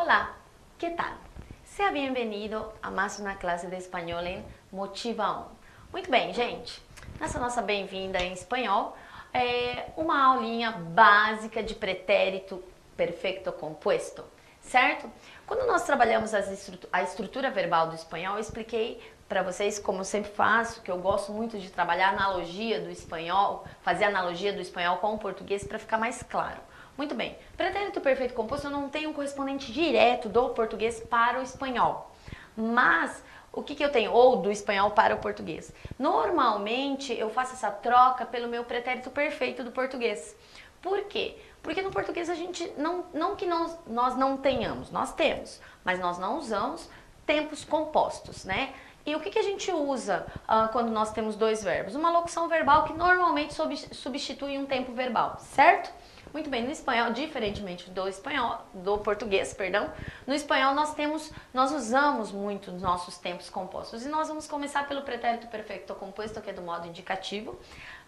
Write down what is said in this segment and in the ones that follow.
Hola, ¿qué tal? Seja bem-vindo a mais uma classe de espanhol em Motiva 1. Muito bem, gente. Nessa nossa bem-vinda em espanhol, é uma aulinha básica de pretérito perfeito composto, certo? Quando nós trabalhamos a estrutura verbal do espanhol, eu expliquei para vocês, como eu sempre faço, que eu gosto muito de trabalhar a analogia do espanhol, fazer a analogia do espanhol com o português para ficar mais claro. Muito bem, pretérito perfeito composto eu não tenho um correspondente direto do português para o espanhol, mas o que eu tenho? Ou do espanhol para o português. Normalmente eu faço essa troca pelo meu pretérito perfeito do português. Por quê? Porque no português a gente, não que nós não tenhamos, nós temos, mas nós não usamos tempos compostos, né? E o que a gente usa quando nós temos dois verbos? Uma locução verbal que normalmente substitui um tempo verbal, certo? Muito bem, no espanhol, diferentemente do português, perdão, no espanhol nós usamos muito os nossos tempos compostos. E nós vamos começar pelo pretérito perfeito composto, que é do modo indicativo.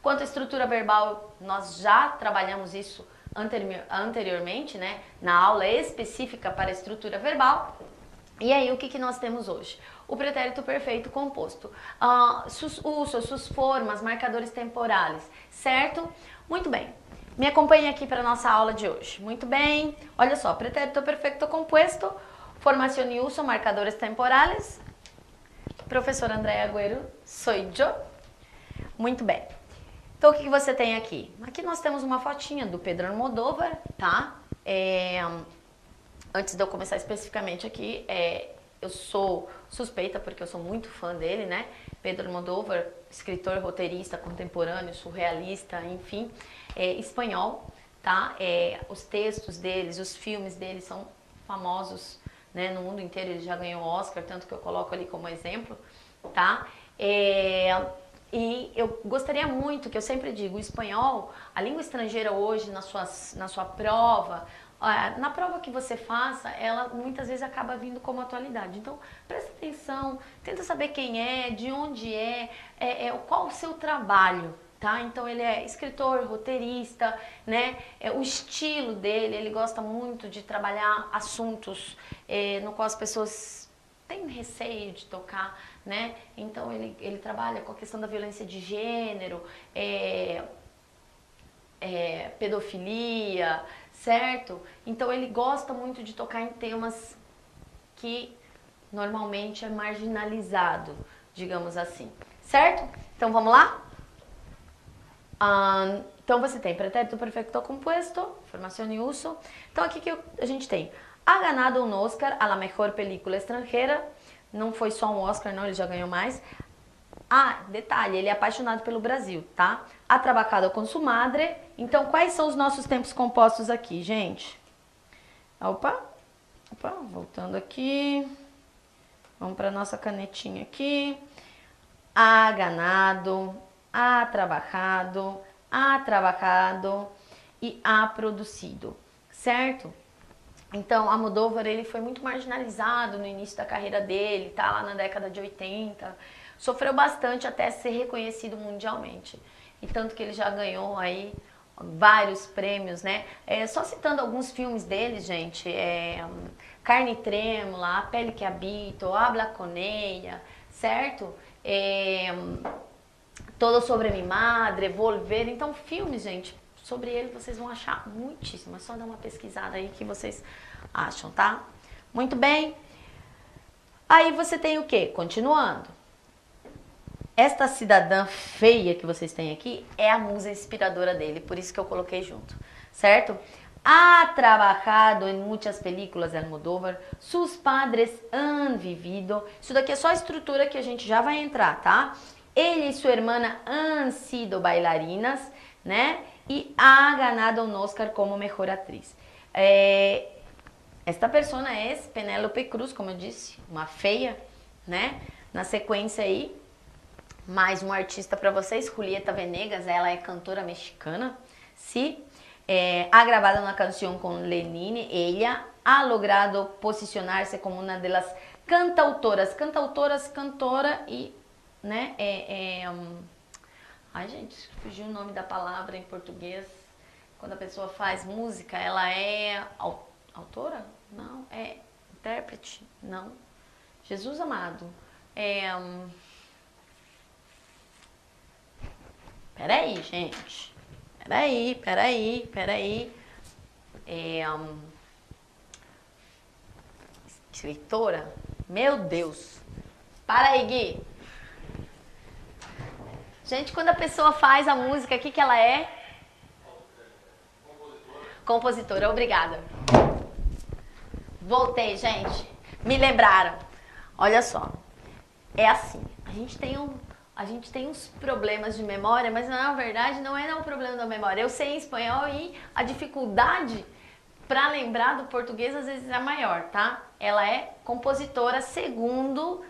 Quanto à estrutura verbal, nós já trabalhamos isso anteriormente, né, na aula específica para a estrutura verbal. E aí, o que nós temos hoje? O pretérito perfeito composto. Sus formas, marcadores temporais, certo? Muito bem. Me acompanhe aqui para a nossa aula de hoje. Muito bem. Olha só, pretérito perfeito compuesto, formación y uso, marcadores temporales. Professora Andrea Agüero, sou eu. Muito bem. Então, o que você tem aqui? Aqui nós temos uma fotinha do Pedro Almodóvar, tá? Antes de eu começar especificamente aqui, eu sou suspeita porque eu sou muito fã dele, né? Pedro Almodóvar, escritor, roteirista, contemporâneo, surrealista, enfim, espanhol, tá? Os textos deles, os filmes deles são famosos, né, no mundo inteiro. Ele já ganhou Oscar, tanto que eu coloco ali como exemplo, tá? E eu gostaria muito, que eu sempre digo, o espanhol, a língua estrangeira hoje, na sua prova, na prova que você faça, ela muitas vezes acaba vindo como atualidade. Então, presta atenção, tenta saber quem é, de onde qual o seu trabalho, tá? Então, ele é escritor, roteirista, né? O estilo dele, ele gosta muito de trabalhar assuntos no qual as pessoas têm receio de tocar, né? Então, ele trabalha com a questão da violência de gênero, pedofilia, certo? Então ele gosta muito de tocar em temas que normalmente é marginalizado, digamos assim, certo? Então vamos lá? Então você tem pretérito perfeito compuesto, formación y uso. Então aqui que a gente tem: ha ganado un Oscar a la mejor película extranjera. Não foi só um Oscar, não, ele já ganhou mais. Detalhe, ele é apaixonado pelo Brasil, tá? Ha trabajado con su madre. Então, quais são os nossos tempos compostos aqui, gente? Opa, voltando aqui. Vamos para nossa canetinha aqui. Ha ganado, ha trabajado e ha produzido, certo? Então, Almodóvar, ele foi muito marginalizado no início da carreira dele, tá? Lá na década de 80. Sofreu bastante até ser reconhecido mundialmente. E tanto que ele já ganhou aí vários prêmios, né? Só citando alguns filmes dele, gente. Carne Trêmula, A Pele que Habito, Habla con ella, certo? Todo sobre mi madre, Volver. Então, filmes, gente, sobre ele vocês vão achar muitíssimo. É só dar uma pesquisada aí que vocês acham, tá? Muito bem. Aí você tem o quê? Continuando. Esta cidadã feia que vocês têm aqui é a musa inspiradora dele, por isso que eu coloquei junto, certo? Ha trabajado en muchas películas de Almodóvar, sus padres han vivido. Isso daqui é só a estrutura que a gente já vai entrar, tá? Ele e sua irmã han sido bailarinas, né? E ha ganado um Oscar como melhor atriz. Esta persona é Penélope Cruz, como eu disse, uma feia, né? Na sequência aí, mais um artista para vocês, Julieta Venegas, ela é cantora mexicana, sí. Ha grabado una canción con Lenine, ella ha logrado posicionar-se como uma das cantautoras, cantora e, né, ai gente, fugiu o nome da palavra em português, quando a pessoa faz música, ela é autora? Não, intérprete? Não. Jesus amado. Peraí, gente. Peraí. Escritora? Meu Deus. Para aí, Gui. Gente, quando a pessoa faz a música, o que ela é? Compositora, obrigada. Voltei, gente. Me lembraram. Olha só. É assim. A gente tem uns problemas de memória, mas na verdade não é um problema da memória. Eu sei espanhol e a dificuldade para lembrar do português às vezes é maior, tá? Ela é compositora segundo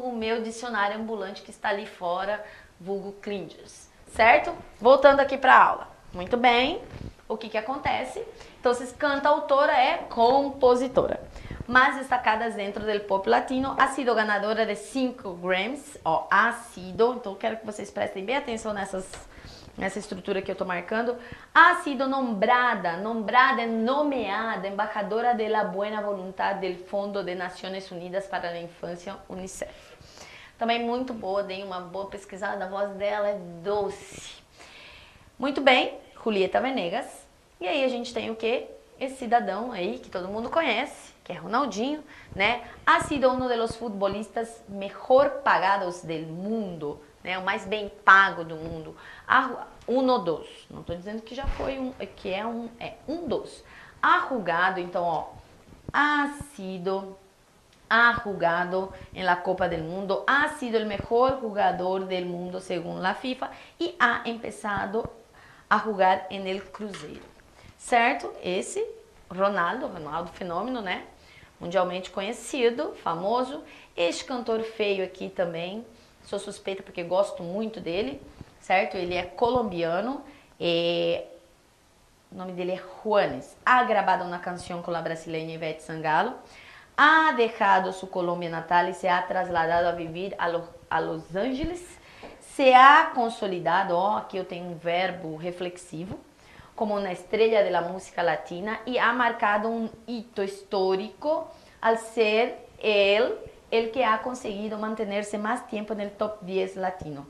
o meu dicionário ambulante que está ali fora, vulgo Clinges, certo? Voltando aqui para a aula. Muito bem. O que acontece? Então, cantautora é compositora. Más destacadas dentro del pop latino, ha sido ganadora de 5 Grammys, então quero que vocês prestem bem atenção nessa estrutura que eu tô marcando. Ha sido nomeada, embajadora de la buena voluntad del Fondo de Naciones Unidas para a Infância, UNICEF. Também muito boa, dei uma boa pesquisada, a voz dela é doce. Muito bem, Julieta Venegas. E aí a gente tem o quê? Esse cidadão aí que todo mundo conhece, que é Ronaldinho, né? Ha sido uno de los futbolistas mejor pagados del mundo, né? O mais bem pago do mundo. Uno dos. Não estou dizendo que já foi um dos. Ha jugado, então, ó, ha jugado en la Copa del Mundo, ha sido el mejor jugador del mundo según la FIFA y ha empezado a jugar en el Cruzeiro. Certo? Esse Ronaldo fenômeno, né? Mundialmente conhecido, famoso. Este cantor feio aqui também, sou suspeita porque gosto muito dele, certo? Ele é colombiano, o nome dele é Juanes. Ha grabado una canción con la brasileña Ivete Sangalo. Ha dejado su Colombia natal y se ha trasladado a vivir a Los Angeles. Se ha consolidado, ó, aqui eu tenho um verbo reflexivo, como una estrella de la música latina y ha marcado un hito histórico al ser él el que ha conseguido mantenerse más tiempo en el top 10 latino.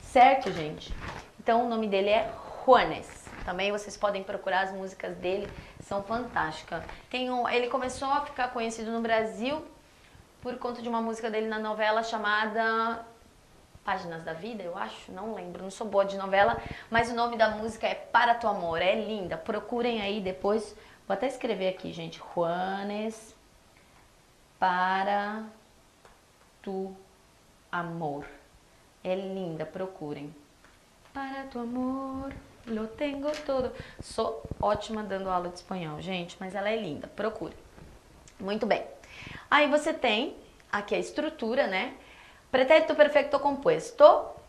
Certo, gente? Então o nome dele é Juanes. Também vocês podem procurar as músicas dele, são fantásticas. Ele começou a ficar conhecido no Brasil por conta de uma música dele na novela chamada Páginas da Vida, eu acho, não lembro, não sou boa de novela, mas o nome da música é Para Tu Amor, é linda, procurem aí depois, vou até escrever aqui, gente, Juanes, Para Tu Amor, é linda, procurem. Para Tu Amor, lo tengo todo. Sou ótima dando aula de espanhol, gente, mas ela é linda, procurem. Muito bem. Aí você tem aqui a estrutura, né? Pretérito perfecto compuesto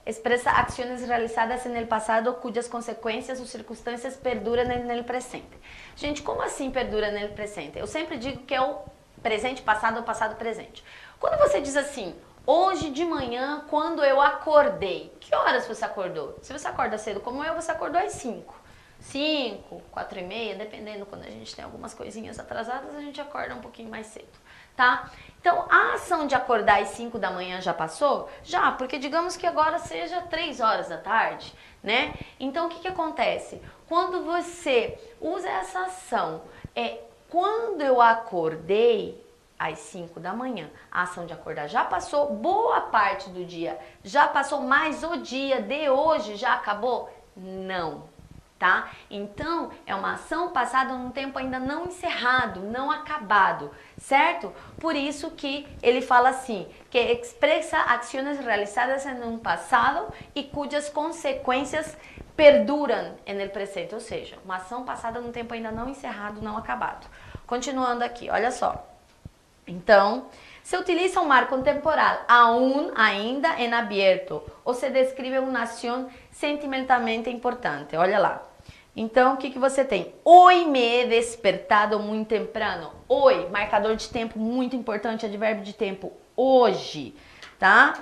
expresa acciones realizadas en el pasado cujas consequências ou circunstâncias perduram no presente. Gente, como assim perdura no presente? Eu sempre digo que é o presente passado ou passado presente. Quando você diz assim, hoje de manhã, quando eu acordei, que horas você acordou? Se você acorda cedo como eu, você acordou às 5. 5, 4 e meia, dependendo, quando a gente tem algumas coisinhas atrasadas, a gente acorda um pouquinho mais cedo, tá? Então, a ação de acordar às 5 da manhã já passou? Já, porque digamos que agora seja 3 horas da tarde, né? Então, o que acontece? Quando você usa essa ação, quando eu acordei às 5 da manhã, a ação de acordar já passou, boa parte do dia já passou, mas o dia de hoje já acabou? Não. Tá? Então, é uma ação passada num tempo ainda não encerrado, não acabado, certo? Por isso que ele fala assim, que expressa ações realizadas em um passado e cujas consequências perduram no presente, ou seja, uma ação passada num tempo ainda não encerrado, não acabado. Continuando aqui, olha só. Então, se utiliza um marco temporal aún, ainda, em aberto, ou se descreve uma ação sentimentalmente importante, olha lá. Então, o que você tem? Hoy me he despertado muito temprano. Hoy, marcador de tempo muito importante, advérbio de tempo, hoje, tá?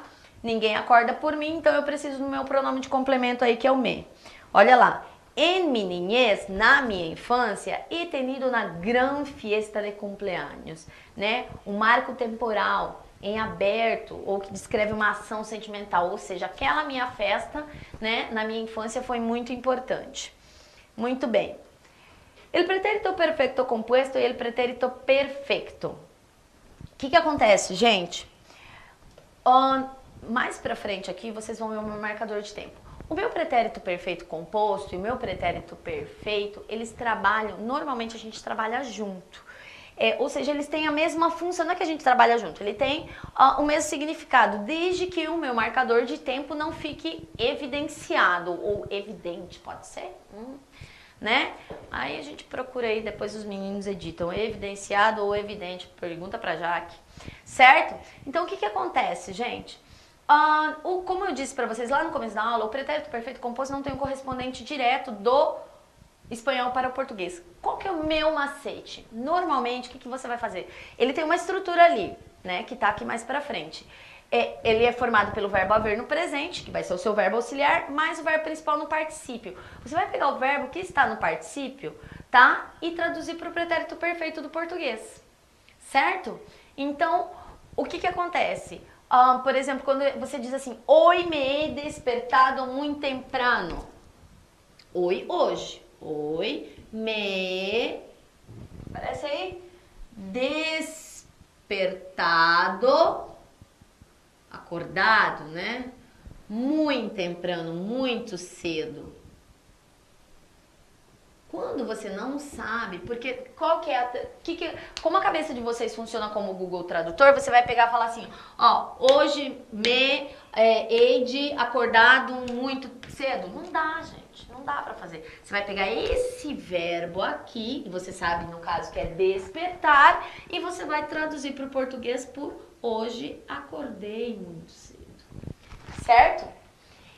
Ninguém acorda por mim, então eu preciso do meu pronome de complemento aí, que é o me. Olha lá. En mi niñez, na minha infância, he tenido uma gran fiesta de cumpleaños, né? Um marco temporal em aberto ou que descreve uma ação sentimental, ou seja, aquela minha festa, né, na minha infância foi muito importante. Muito bem. El pretérito perfecto compuesto e el pretérito perfecto. O que acontece, gente? Mais pra frente aqui, vocês vão ver o meu marcador de tempo. O meu pretérito perfeito composto e o meu pretérito perfeito, eles trabalham, normalmente a gente trabalha junto. Ou seja, eles têm a mesma função, não é que a gente trabalha junto, ele tem o mesmo significado, desde que o meu marcador de tempo não fique evidenciado, ou evidente, pode ser? Né? Aí a gente procura aí, depois os meninos editam, evidenciado ou evidente, pergunta pra Jaque, certo? Então o que acontece, gente? Como eu disse pra vocês lá no começo da aula, o pretérito perfeito composto não tem um correspondente direto do espanhol para o português. Qual que é o meu macete? Normalmente, o que você vai fazer? Ele tem uma estrutura ali, né, que tá aqui mais pra frente. Ele é formado pelo verbo haver no presente, que vai ser o seu verbo auxiliar, mais o verbo principal no particípio. Você vai pegar o verbo que está no particípio, tá? E traduzir para o pretérito perfeito do português, certo? Então, o que acontece? Por exemplo, quando você diz assim, hoy me he despertado muito temprano. Hoy, hoje. Hoy me... Aparece aí? Despertado... Acordado, né? Muito temprano, muito cedo. Quando você não sabe, porque qual que é como a cabeça de vocês funciona como Google Tradutor, você vai pegar e falar assim, hoje me hei de acordado muito cedo. Não dá, gente, não dá pra fazer. Você vai pegar esse verbo aqui, e você sabe no caso que é despertar, e você vai traduzir para o português por hoje acordei muito cedo, certo?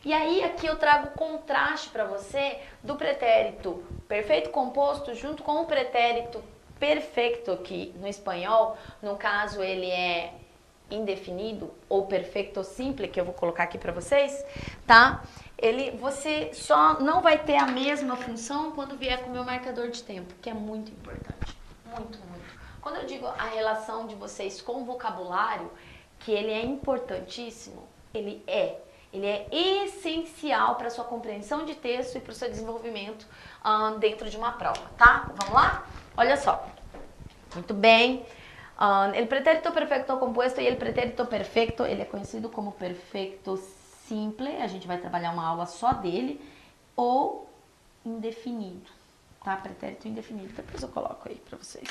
E aí aqui eu trago contraste para você do pretérito perfeito composto junto com o pretérito perfeito, que no espanhol, no caso ele é indefinido ou perfeito simple, que eu vou colocar aqui para vocês, tá? Você só não vai ter a mesma função quando vier com o meu marcador de tempo, que é muito importante, muito, muito. Quando eu digo a relação de vocês com o vocabulário, que ele é importantíssimo, ele é essencial para a sua compreensão de texto e para o seu desenvolvimento dentro de uma prova, tá? Vamos lá? Olha só. Muito bem. El pretérito perfecto compuesto e el pretérito perfecto, ele é conhecido como perfecto simple, a gente vai trabalhar uma aula só dele, ou indefinido, tá? Pretérito indefinido, depois eu coloco aí para vocês.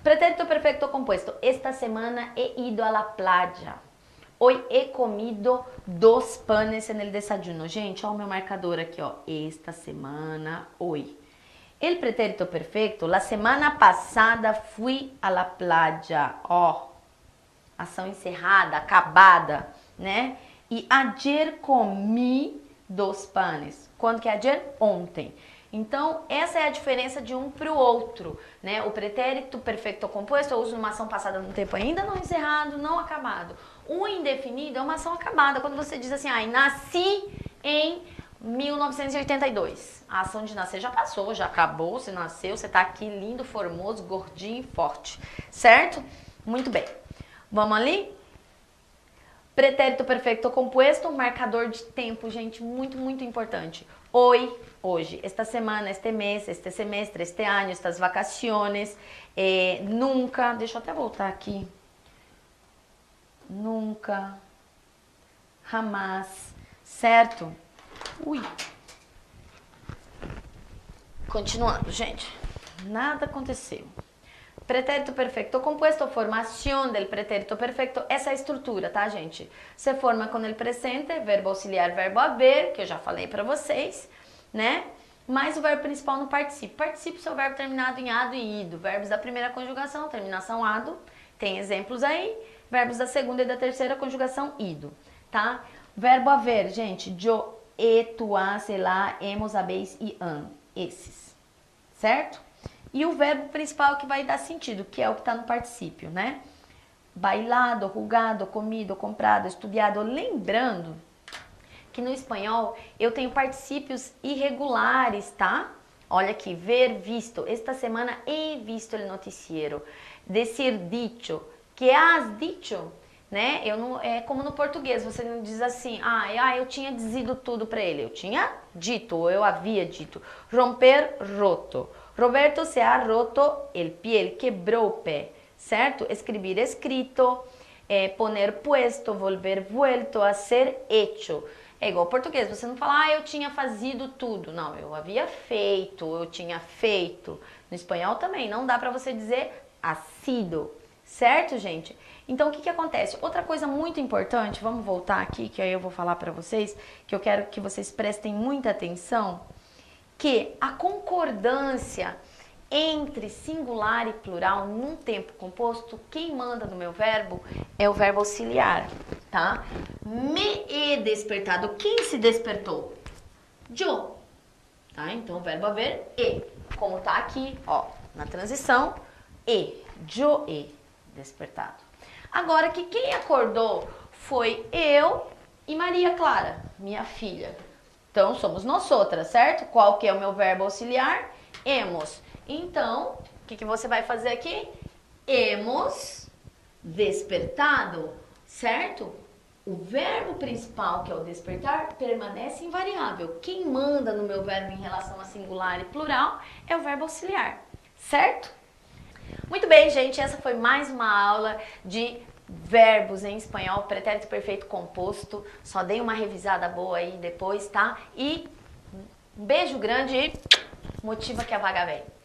Pretérito perfecto compuesto. Esta semana he ido a la playa. Hoy he comido 2 panes en el desayuno. Gente, ó o meu marcador aqui, ó. Esta semana, hoy. El pretérito perfecto. La semana passada fui a la playa. Ó, ação encerrada, acabada, né? E ayer comi 2 panes. Quando que é ayer? Ontem. Então, essa é a diferença de um para o outro, né? O pretérito perfeito composto eu uso numa ação passada no tempo ainda não encerrado, não acabado. O indefinido é uma ação acabada, quando você diz assim, nasci em 1982. A ação de nascer já passou, já acabou, você nasceu, você tá aqui lindo, formoso, gordinho e forte, certo? Muito bem. Vamos ali? Pretérito perfeito composto, marcador de tempo, gente, muito, muito importante. Hoy, hoje, esta semana, este mês, este semestre, este ano, estas vacaciones, nunca, deixa eu até voltar aqui, nunca, jamás, certo? Ui. Continuando, gente, nada aconteceu. Pretérito perfecto compuesto, formação del pretérito perfecto, essa é a estrutura, tá, gente? Se forma com el presente, verbo auxiliar, verbo haver, que eu já falei pra vocês, né? Mais o verbo principal no particípio. Particípio é o verbo terminado em ado e ido. Verbos da primeira conjugação, terminação ado, tem exemplos aí. Verbos da segunda e da terceira conjugação, ido, tá? Verbo haver, gente, yo, tu, has, ela, hemos, habéis e an, esses, certo? E o verbo principal que vai dar sentido, que é o que está no particípio, né? Bailado, rugado, comido, comprado, estudiado. Lembrando que no espanhol eu tenho particípios irregulares, tá? Olha aqui, ver visto. Esta semana he visto el noticiero. Decir dicho. Que has dicho? Né? Eu não, é como no português, você não diz assim, eu tinha dizido tudo para ele. Eu tinha dito, ou eu havia dito. Romper, roto. Roberto se ha roto el pie, ele quebrou o pé, certo? Escrever, escrito. Poner puesto, volver vuelto, a ser hecho. É igual ao português, você não fala, eu tinha fazido tudo. Não, eu havia feito, eu tinha feito. No espanhol também, não dá pra você dizer ha sido, certo, gente? Então, o que acontece? Outra coisa muito importante, vamos voltar aqui, que aí eu vou falar pra vocês, que eu quero que vocês prestem muita atenção, que a concordância entre singular e plural num tempo composto, quem manda no meu verbo é o verbo auxiliar, tá? Me he despertado. Quem se despertou? Yo. Tá? Então o verbo haver e. Como tá aqui, ó, na transição, e. Yo he despertado. Agora que quem acordou foi eu e Maria Clara, minha filha. Então somos nós outras, certo? Qual que é o meu verbo auxiliar? Hemos. Então, o que você vai fazer aqui? Hemos despertado, certo? O verbo principal, que é o despertar, permanece invariável. Quem manda no meu verbo em relação a singular e plural é o verbo auxiliar, certo? Muito bem, gente, essa foi mais uma aula de verbos em espanhol, pretérito perfeito composto. Só dei uma revisada boa aí depois, tá? E um beijo grande e motiva que a vaga vem.